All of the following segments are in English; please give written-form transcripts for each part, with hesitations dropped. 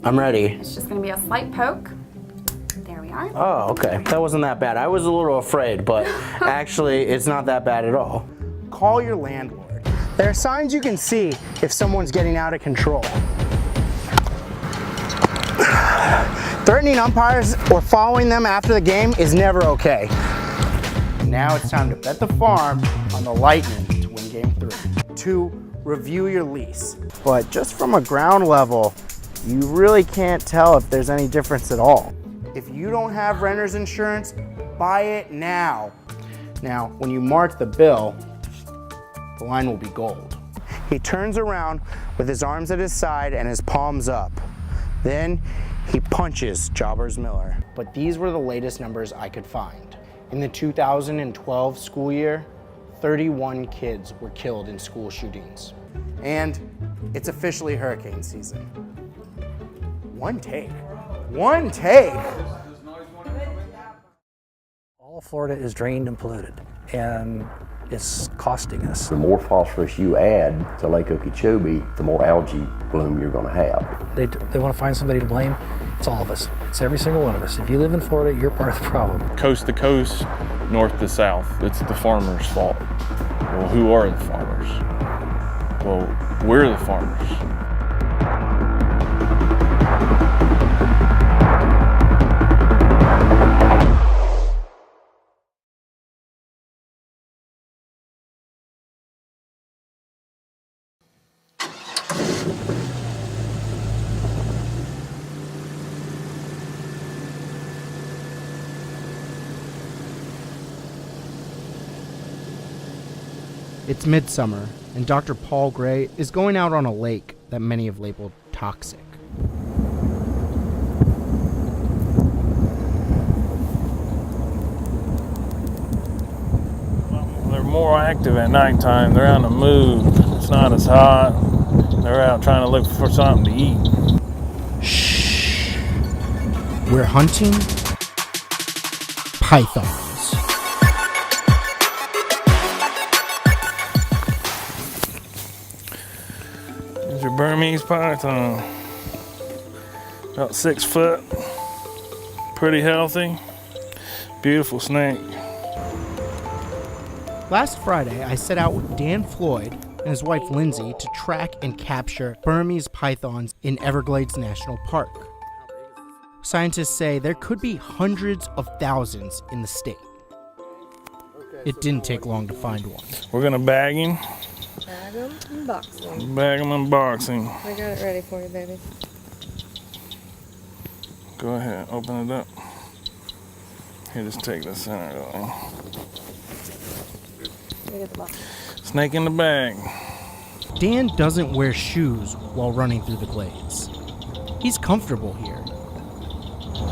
I'm ready. It's just gonna be a slight poke. There we are. Oh, okay. That wasn't that bad. I was a little afraid, but actually it's not that bad at all. Call your landlord. There are signs you can see if someone's getting out of control. Threatening umpires or following them after the game is never okay. Now it's time to bet the farm on the Lightning to win Game 3. 2, review your lease. But just from a ground level, you really can't tell if there's any difference at all. If you don't have renter's insurance, buy it now. Now, when you mark the bill, the line will be gold. He turns around with his arms at his side and his palms up. Then he punches Jobbers Miller. But these were the latest numbers I could find. In the 2012 school year, 31 kids were killed in school shootings. And it's officially hurricane season. One take. One take. All of Florida is drained and polluted, and it's costing us. The more phosphorus you add to Lake Okeechobee, the more algae bloom you're going to have. They want to find somebody to blame. It's all of us. It's every single one of us. If you live in Florida, you're part of the problem. Coast to coast, north to south, it's the farmers' fault. Well, who are the farmers? Well, we're the farmers. It's midsummer, and Dr. Paul Gray is going out on a lake that many have labeled toxic. They're more active at nighttime. They're on the move. It's not as hot. They're out trying to look for something to eat. Shh. We're hunting pythons. There's your Burmese python. About 6 foot. Pretty healthy. Beautiful snake. Last Friday, I set out with Dan Floyd and his wife Lindsay to track and capture Burmese pythons in Everglades National Park. Scientists say there could be hundreds of thousands in the state. It didn't take long to find one. We're gonna bag him. Bag them and box them. Bag him and box him. I got it ready for you, baby. Go ahead, open it up. Here, just take the center going. Get the box. Snake in the bag. Dan doesn't wear shoes while running through the glades. He's comfortable here.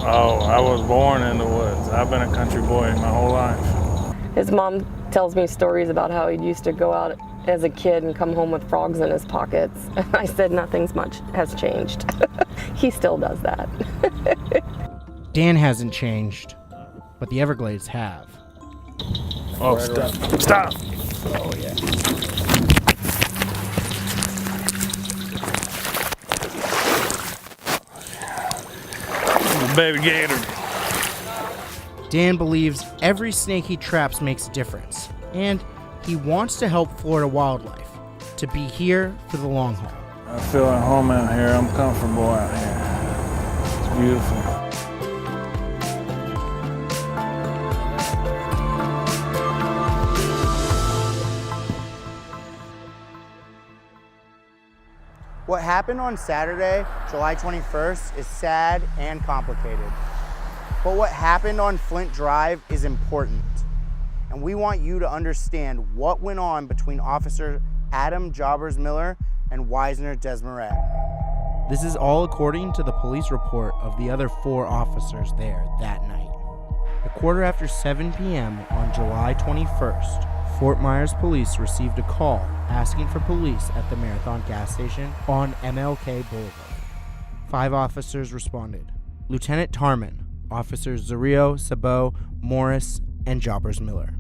Oh, I was born in the woods. I've been a country boy my whole life. His mom tells me stories about how he used to go out as a kid and come home with frogs in his pockets. I said nothing's much has changed. He still does that. Dan hasn't changed, but the Everglades have. Oh, stop. Stop! Oh, yeah. Baby gator. Dan believes every snake he traps makes a difference, and he wants to help Florida wildlife, to be here for the long haul. I feel at home out here. I'm comfortable out here. It's beautiful. What happened on Saturday, July 21st, is sad and complicated. But what happened on Flint Drive is important. And we want you to understand what went on between Officer Adam Jobbers Miller and Wisner Desmarais. This is all according to the police report of the other 4 officers there that night. At 7:15 p.m. on July 21st, Fort Myers police received a call asking for police at the Marathon gas station on MLK Boulevard. 5 officers responded: Lieutenant Tarman, Officers Zario, Sabot, Morris, and Jobbers Miller.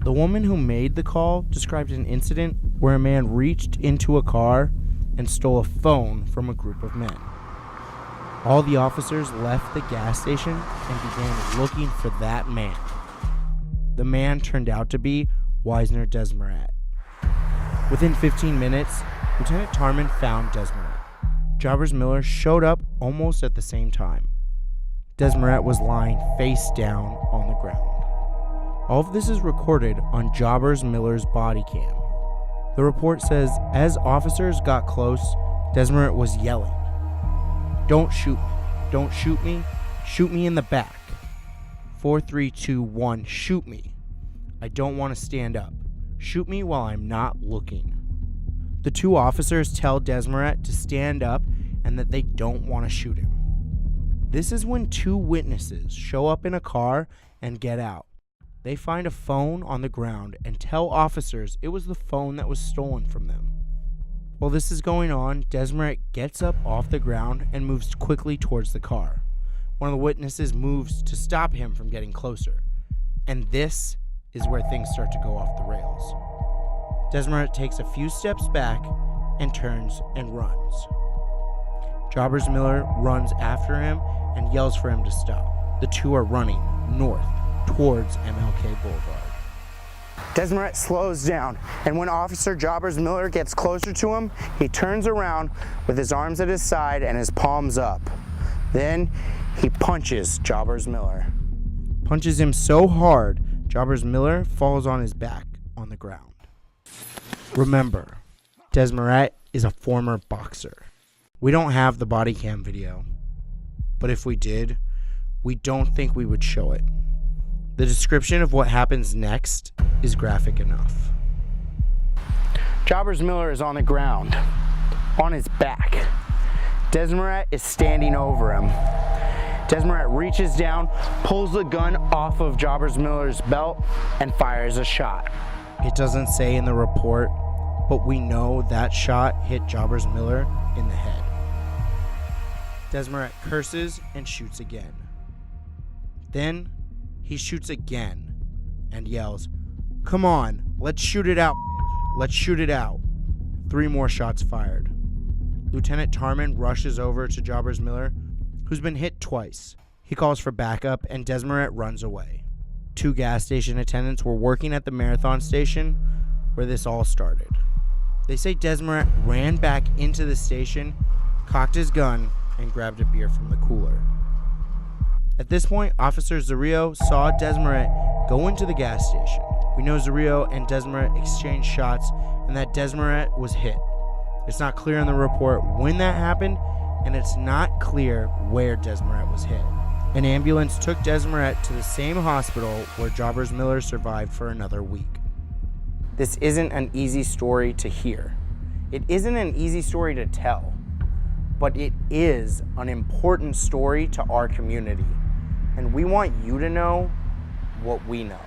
The woman who made the call described an incident where a man reached into a car and stole a phone from a group of men. All the officers left the gas station and began looking for that man. The man turned out to be Wisner Desmaret. Within 15 minutes, Lieutenant Tarman found Desmaret. Jobbers Miller showed up almost at the same time. Desmaret was lying face down on the ground. All of this is recorded on Jobbers Miller's body cam. The report says as officers got close, Desmaret was yelling, "Don't shoot me, don't shoot me, shoot me in the back. 4, 3, 2, 1, shoot me. I don't want to stand up. Shoot me while I'm not looking." The two officers tell Desmaret to stand up and that they don't want to shoot him. This is when two witnesses show up in a car and get out. They find a phone on the ground and tell officers it was the phone that was stolen from them. While this is going on, Desmaret gets up off the ground and moves quickly towards the car. One of the witnesses moves to stop him from getting closer. And this is where things start to go off the rails. Desmaret takes a few steps back and turns and runs. Jobbers Miller runs after him and yells for him to stop. The two are running north towards MLK Boulevard. Desmaret slows down, and when Officer Jobbers Miller gets closer to him, he turns around with his arms at his side and his palms up. Then he punches Jobbers Miller. Punches him so hard, Jobbers Miller falls on his back on the ground. Remember, Desmaret is a former boxer. We don't have the body cam video, but if we did, we don't think we would show it. The description of what happens next is graphic enough. Jobbers Miller is on the ground, on his back. Desmaret is standing over him. Desmaret reaches down, pulls the gun off of Jobbers Miller's belt, and fires a shot. It doesn't say in the report, but we know that shot hit Jobbers Miller in the head. Desmaret curses and shoots again. Then he shoots again and yells, "Come on, let's shoot it out, let's shoot it out." 3 more shots fired. Lieutenant Tarman rushes over to Jobbers Miller, who's been hit twice. He calls for backup and Desmaret runs away. 2 gas station attendants were working at the marathon station where this all started. They say Desmaret ran back into the station, cocked his gun, and grabbed a beer from the cooler. At this point, Officer Zarillo saw Desmaret go into the gas station. We know Zarillo and Desmaret exchanged shots and that Desmaret was hit. It's not clear in the report when that happened, and it's not clear where Desmaret was hit. An ambulance took Desmaret to the same hospital where Jobbers Miller survived for another week. This isn't an easy story to hear. It isn't an easy story to tell, but it is an important story to our community. And we want you to know what we know.